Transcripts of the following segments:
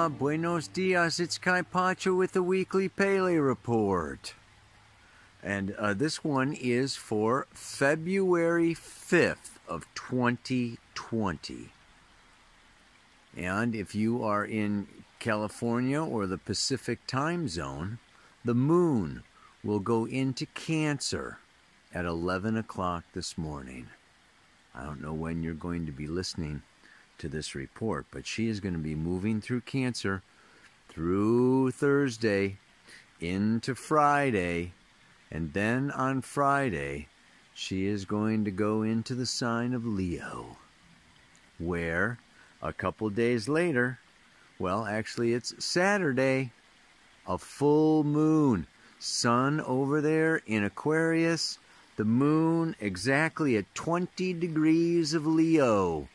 Hola, buenos dias, it's Kaypacha with the weekly Pele report. And this one is for February 5th of 2020. And if you are in California or the Pacific time zone, the moon will go into Cancer at 11 o'clock this morning. I don't know when you're going to be listening to this report, but she is going to be moving through Cancer through Thursday into Friday, and then on Friday she is going to go into the sign of Leo, where a couple days later, well, actually it's Saturday, a full moon, sun over there in Aquarius, the moon exactly at 20 degrees of Leo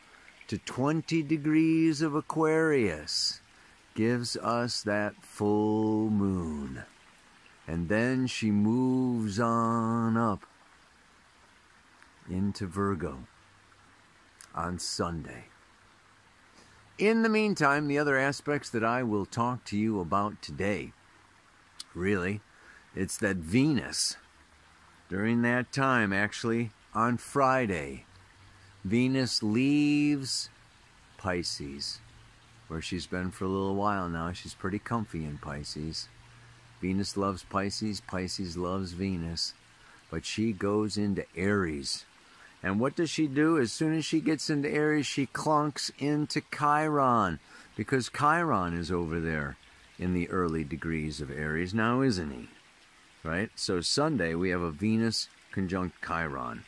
to 20 degrees of Aquarius, gives us that full moon. And then she moves on up into Virgo on Sunday. In the meantime, the other aspects that I will talk to you about today, really, it's that Venus, during that time, actually on Friday, Venus leaves Pisces, where she's been for a little while now. She's pretty comfy in Pisces. Venus loves Pisces, Pisces loves Venus, but she goes into Aries. And what does she do? As soon as she gets into Aries, she clunks into Chiron, because Chiron is over there in the early degrees of Aries now, isn't he? Right? So Sunday, we have a Venus conjunct Chiron.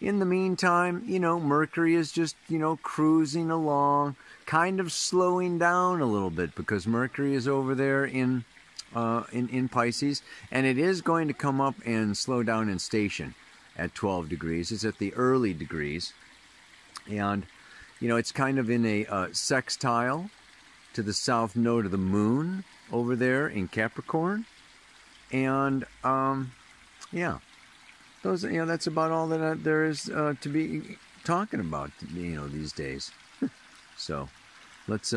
In the meantime, Mercury is just, cruising along, kind of slowing down a little bit, because Mercury is over there in Pisces, and it is going to come up and slow down in station at 12 degrees. It's at the early degrees, and, it's kind of in a sextile to the south node of the moon over there in Capricorn, and, yeah. Those, that's about all that there is to be talking about, these days. So, let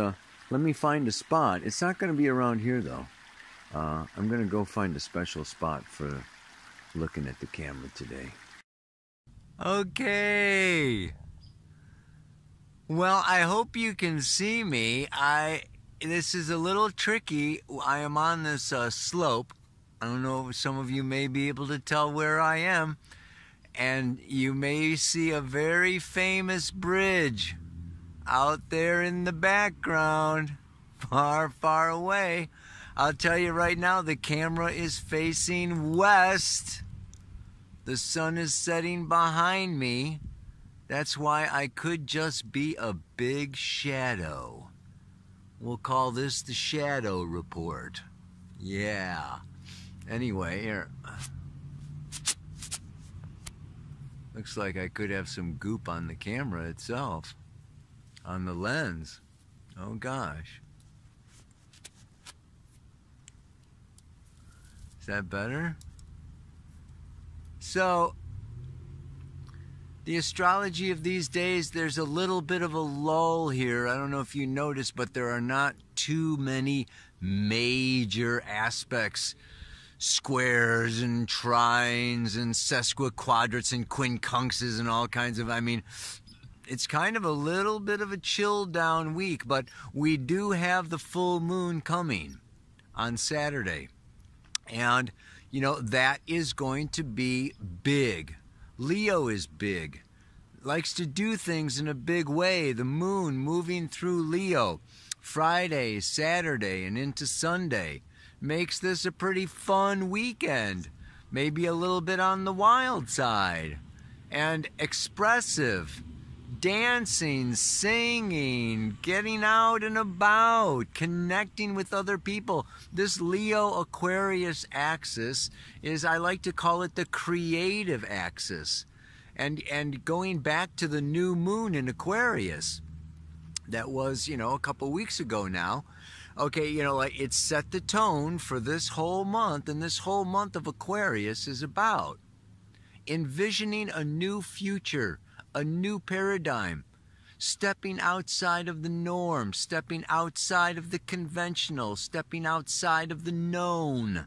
me find a spot. It's not going to be around here, though. I'm going to go find a special spot for looking at the camera today. Okay. Well, I hope you can see me. This is a little tricky. I am on this slope. I don't know if some of you may be able to tell where I am, and you may see a very famous bridge out there in the background, far, far away. I'll tell you right now, the camera is facing west. The sun is setting behind me. That's why I could just be a big shadow. We'll call this the shadow report. Yeah. Anyway, here. Looks like I could have some goop on the camera itself. On the lens. Oh gosh. Is that better? So, the astrology of these days, there's a little bit of a lull here. I don't know if you noticed, but there are not too many major aspects. Squares and trines and sesquiquadrats and quincunxes and all kinds of, it's kind of a little bit of a chilled down week, but we do have the full moon coming on Saturday. And, that is going to be big. Leo is big. Likes to do things in a big way. The moon moving through Leo Friday, Saturday, and into Sunday makes this a pretty fun weekend. Maybe a little bit on the wild side. And expressive. Dancing, singing, getting out and about, connecting with other people. This Leo-Aquarius axis is, I like to call it the creative axis. And going back to the new moon in Aquarius, that was, a couple weeks ago now. Okay, it set the tone for this whole month, and this whole month of Aquarius is about envisioning a new future, a new paradigm, stepping outside of the norm, stepping outside of the conventional, stepping outside of the known.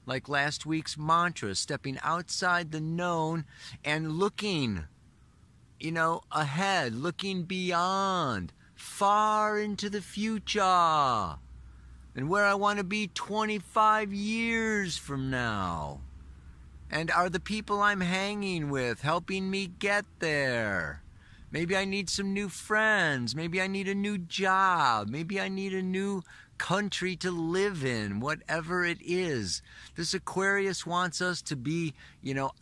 Like last week's mantra, stepping outside the known and looking, ahead, looking beyond, far into the future, and where I want to be 25 years from now. And are the people I'm hanging with helping me get there? Maybe I need some new friends. Maybe I need a new job. Maybe I need a new country to live in, whatever it is. This Aquarius wants us to be,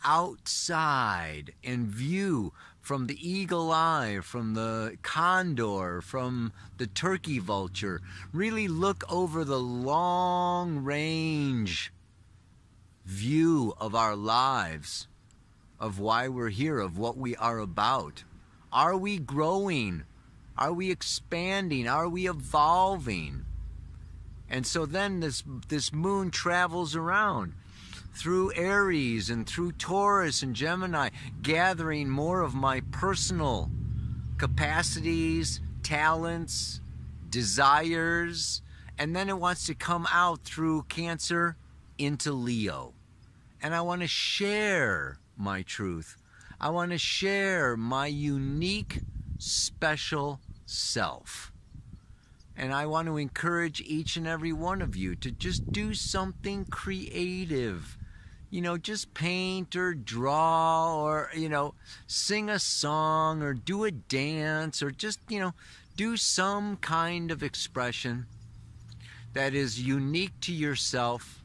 outside and view from the eagle eye, from the condor, from the turkey vulture. Really look over the long range view of our lives, of why we're here, of what we are about. Are we growing? Are we expanding? Are we evolving? And so then this moon travels around through Aries and through Taurus and Gemini, gathering more of my personal capacities, talents, desires, and then it wants to come out through Cancer into Leo. And I want to share my truth. I want to share my unique, special self. And I want to encourage each and every one of you to just do something creative. Just paint or draw or, sing a song or do a dance or just, do some kind of expression that is unique to yourself,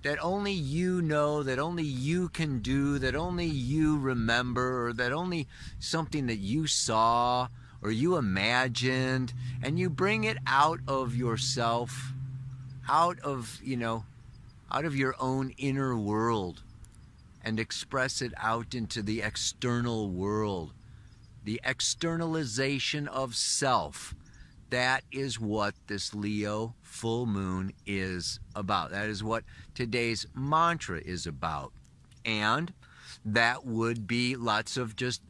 that only you know, that only you can do, that only you remember, or that only something that you saw or you imagined, and you bring it out of yourself, out of your own inner world, and express it out into the external world. The externalization of self. That is what this Leo full moon is about. That is what today's mantra is about. And that would be lots of just,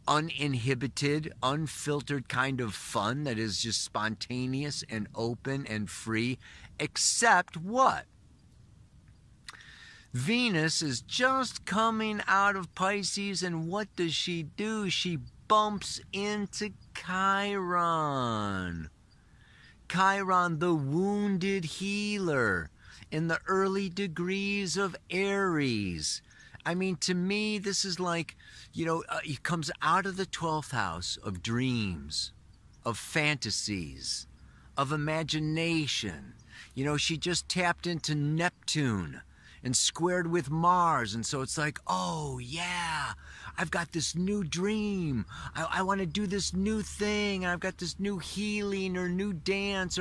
uninhibited, unfiltered kind of fun that is just spontaneous and open and free. Except what? Venus is just coming out of Pisces, and what does she do? She bumps into Chiron. Chiron, the wounded healer in the early degrees of Aries. I mean, to me, this is like, he comes out of the 12th house of dreams, of fantasies, of imagination. She just tapped into Neptune and squared with Mars. And so it's like, oh, yeah, I've got this new dream. I want to do this new thing. And I've got this new healing or new dance.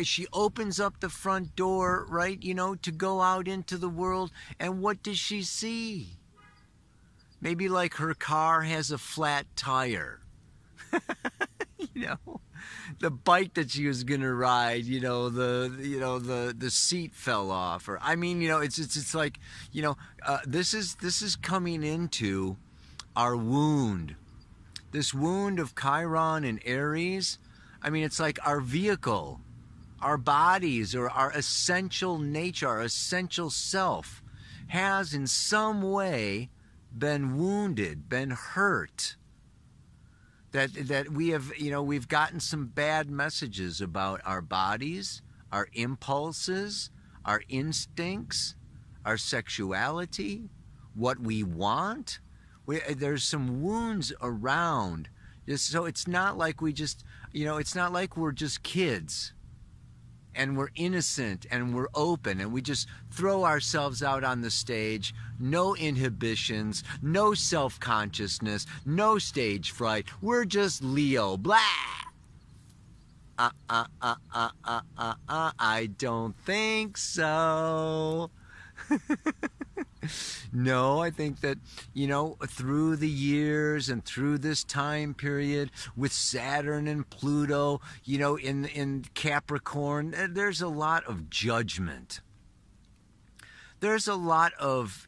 She opens up the front door, right, to go out into the world. And what does she see? Maybe like her car has a flat tire. The bike that she was gonna ride, the seat fell off, or it's like, this is coming into our wound, this wound of Chiron and Aries. It's like our vehicle, our bodies, or our essential nature, our essential self, has in some way been wounded, been hurt. That we have, we've gotten some bad messages about our bodies, our impulses, our instincts, our sexuality, what we want. There's some wounds around. So it's not like we just, it's not like we're just kids and we're innocent and we're open and we just throw ourselves out on the stage. No inhibitions, no self-consciousness, no stage fright. We're just Leo. Blah! I don't think so. No, I think that, through the years and through this time period with Saturn and Pluto, in Capricorn, there's a lot of judgment. there's a lot of,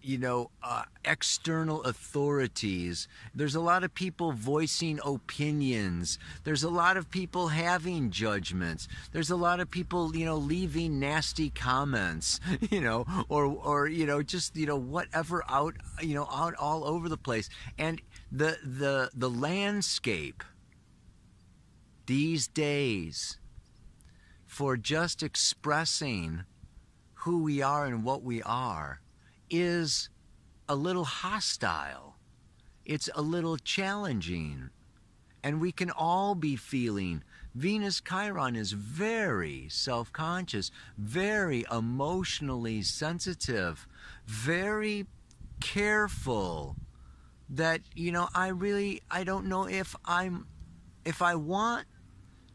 external authorities. There's a lot of people voicing opinions. There's a lot of people having judgments. There's a lot of people, leaving nasty comments, or just, whatever out all over the place. And the landscape these days for just expressing who we are and what we are is a little hostile. It's a little challenging. And we can all be feeling. Venus Chiron is very self-conscious, very emotionally sensitive, very careful that, I don't know if I want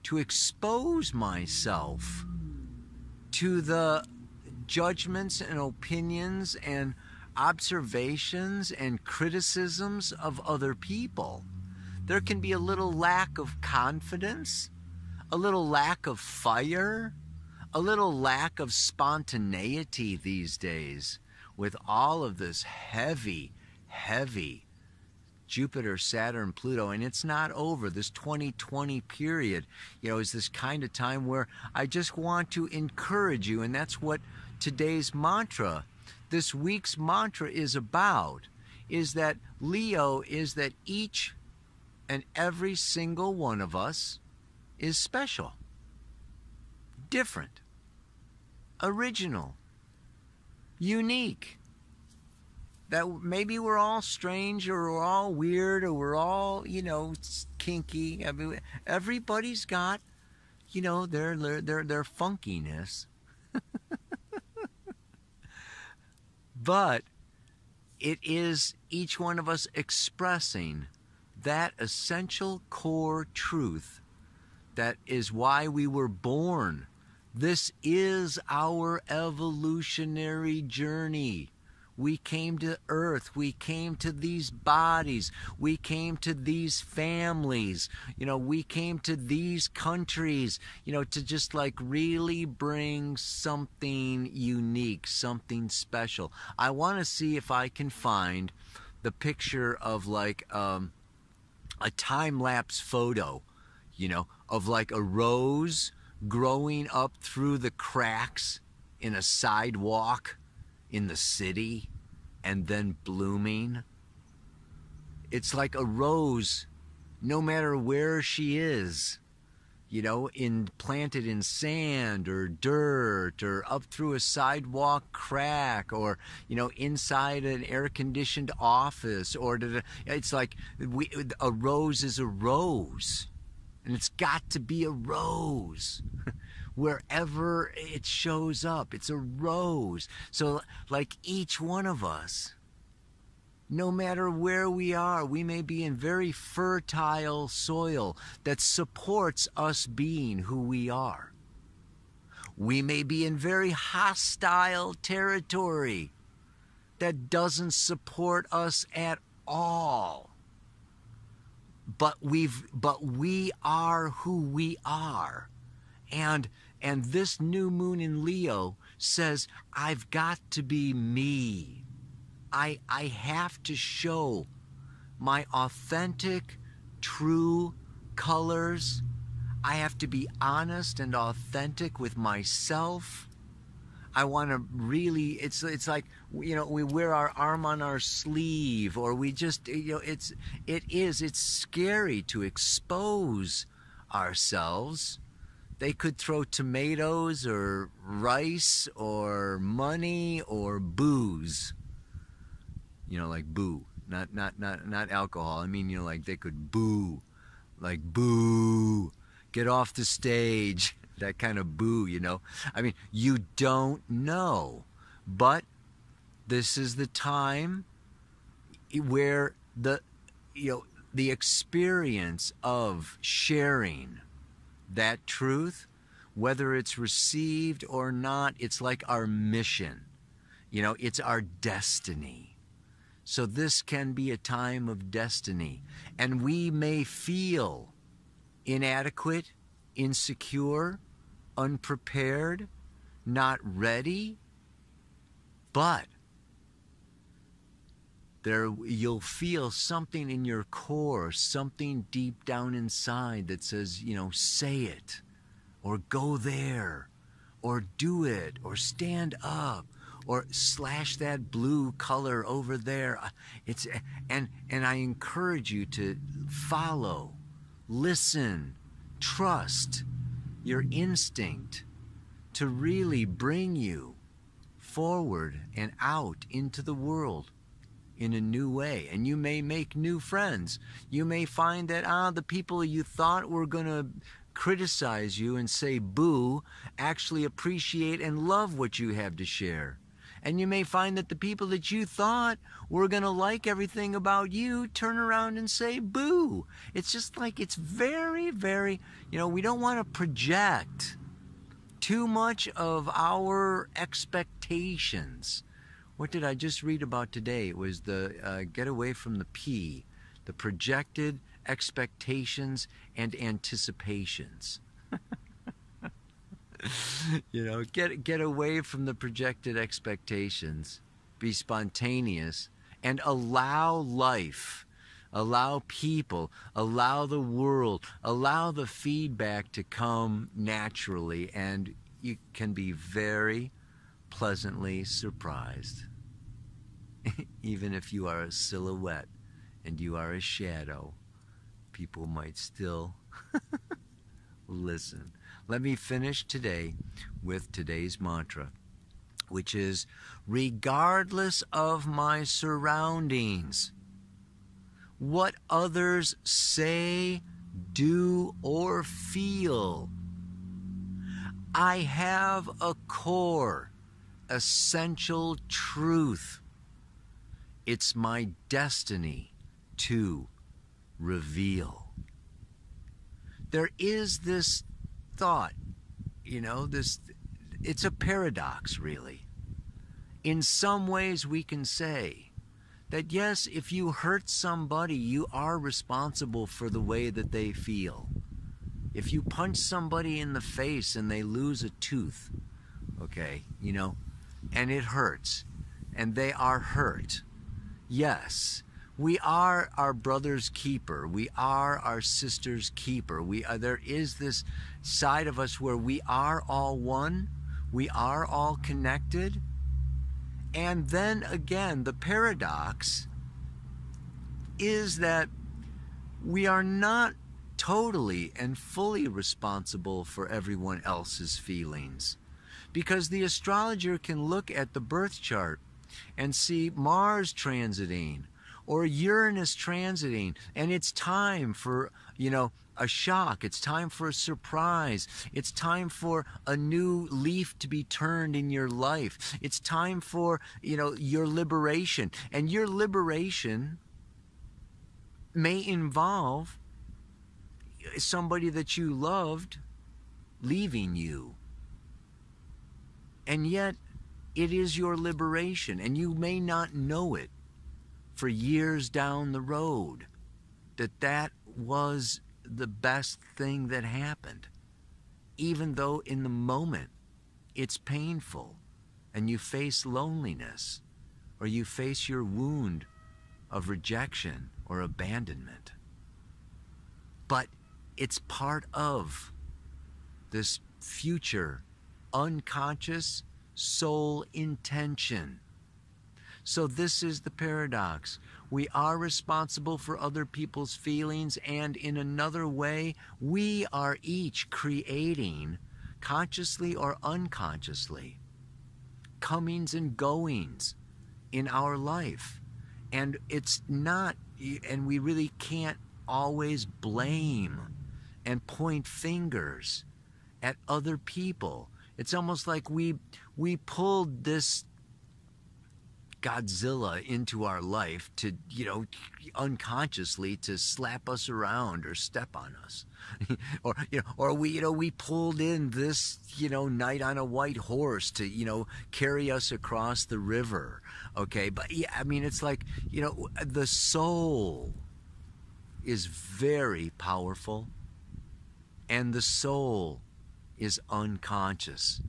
to expose myself to the judgments and opinions and observations and criticisms of other people. There can be a little lack of confidence, a little lack of fire, a little lack of spontaneity these days with all of this heavy Jupiter, Saturn, Pluto, and it's not over. This 2020 period, is this kind of time where I just want to encourage you, and that's what today's mantra, this week's mantra is about, is that Leo, is that each and every single one of us is special, different, original, unique. That maybe we're all strange, or we're all weird, or we're all, kinky. I mean, everybody's got, their funkiness. But it is each one of us expressing that essential core truth that is why we were born. This is our evolutionary journey. We came to Earth. We came to these bodies. We came to these families. We came to these countries, to just really bring something unique, something special. I want to see if I can find the picture of a time-lapse photo, of a rose growing up through the cracks in a sidewalk in the city and then blooming. It's like a rose, no matter where she is, planted in sand or dirt or up through a sidewalk crack or, inside an air-conditioned office. It's like a rose is a rose, and it's got to be a rose. Wherever it shows up, it's a rose. So each one of us, no matter where we are, we may be in very fertile soil that supports us being who we are. We may be in very hostile territory that doesn't support us at all. But we are who we are. And this new moon in Leo says, I've got to be me. I have to show my authentic, true colors. I have to be honest and authentic with myself. I want to really, it's like, we wear our arm on our sleeve, or we just, it's scary to expose ourselves. They could throw tomatoes or rice or money or booze. Like boo. Not alcohol. I mean, they could boo. Like boo. Get off the stage. That kind of boo, I mean, you don't know. But this is the time where the experience of sharing that truth, whether it's received or not, it's like our mission. It's our destiny. So this can be a time of destiny. And we may feel inadequate, insecure, unprepared, not ready. But there, you'll feel something in your core, something deep down inside that says, say it, or go there, or do it, or stand up, or slash that blue color over there. And I encourage you to follow, listen, trust your instinct to really bring you forward and out into the world in a new way. And you may make new friends. You may find that the people you thought were going to criticize you and say boo actually appreciate and love what you have to share. And you may find that the people that you thought were going to like everything about you turn around and say boo. It's just like, it's very, very, we don't want to project too much of our expectations. What did I just read about today? It was the get away from the P, the projected expectations and anticipations. Get away from the projected expectations, be spontaneous, and allow life, allow people, allow the world, allow the feedback to come naturally, and you can be very pleasantly surprised. Even if you are a silhouette and you are a shadow, people might still listen. Let me finish today with today's mantra, which is, regardless of my surroundings, what others say, do, or feel, I have a core, essential truth. It's my destiny to reveal. There is this thought, it's a paradox, really. In some ways we can say that yes, if you hurt somebody, you are responsible for the way that they feel. If you punch somebody in the face and they lose a tooth, okay, and it hurts, and they are hurt, yes, we are our brother's keeper. We are our sister's keeper. There is this side of us where we are all one. We are all connected. And then again, the paradox is that we are not totally and fully responsible for everyone else's feelings. Because the astrologer can look at the birth chart and see Mars transiting, or Uranus transiting, and it's time for, a shock. It's time for a surprise. It's time for a new leaf to be turned in your life. It's time for, your liberation. And your liberation may involve somebody that you loved leaving you. And yet, it is your liberation, and you may not know it for years down the road that was the best thing that happened, even though in the moment it's painful and you face loneliness, or you face your wound of rejection or abandonment. But it's part of this future unconscious soul intention. So this is the paradox. We are responsible for other people's feelings, and in another way, we are each creating, consciously or unconsciously, comings and goings in our life. And it's not, and we really can't always blame and point fingers at other people. It's almost like we pulled this Godzilla into our life to, unconsciously to slap us around or step on us. or we pulled in this, knight on a white horse to, carry us across the river. Okay. But yeah, it's like, the soul is very powerful, and the soul is unconscious.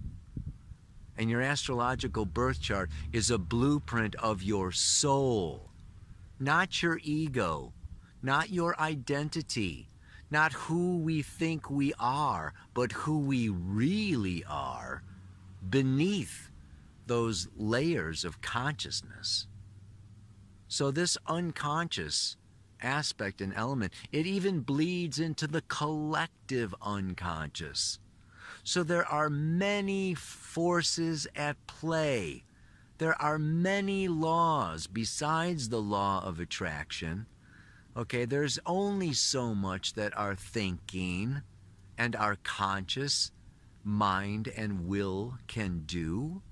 And your astrological birth chart is a blueprint of your soul, not your ego, not your identity, not who we think we are, but who we really are beneath those layers of consciousness. So this unconscious aspect and element, it even bleeds into the collective unconscious. So there are many forces at play. There are many laws besides the law of attraction. Okay, there's only so much that our thinking and our conscious mind and will can do.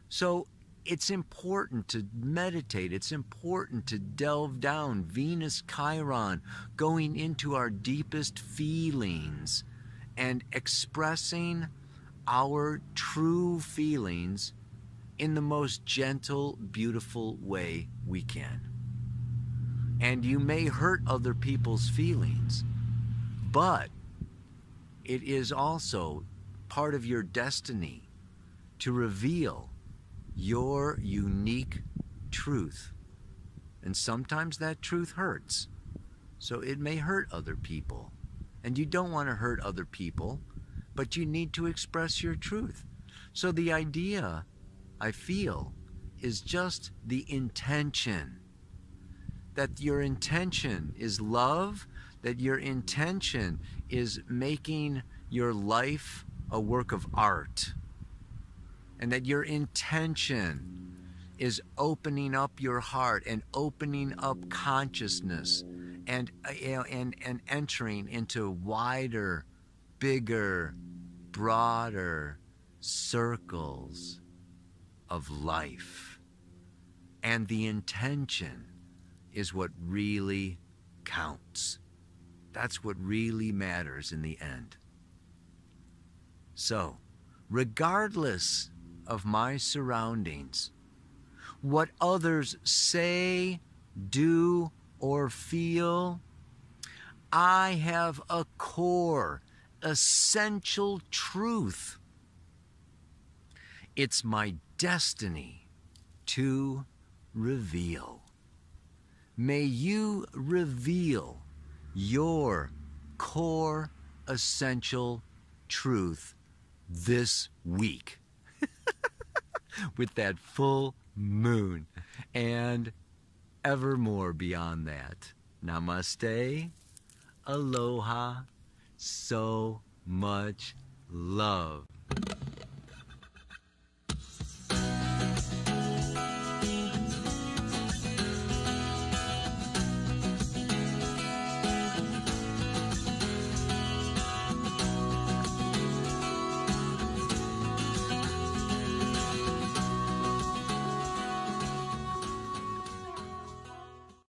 So it's important to meditate. It's important to delve down Venus Chiron, going into our deepest feelings and expressing our true feelings in the most gentle, beautiful way we can. And you may hurt other people's feelings, but it is also part of your destiny to reveal your unique truth. And sometimes that truth hurts. So it may hurt other people. And you don't want to hurt other people, but you need to express your truth. So the idea, I feel, is just the intention. That your intention is love, that your intention is making your life a work of art, and that your intention is opening up your heart and opening up consciousness and entering into wider, bigger, broader circles of life. And the intention is what really counts. That's what really matters in the end. So, regardless of my surroundings, what others say, do, or feel, I have a core, essential truth. It's my destiny to reveal. May you reveal your core, essential truth this week with that full moon and evermore beyond that. Namaste, aloha, so much love.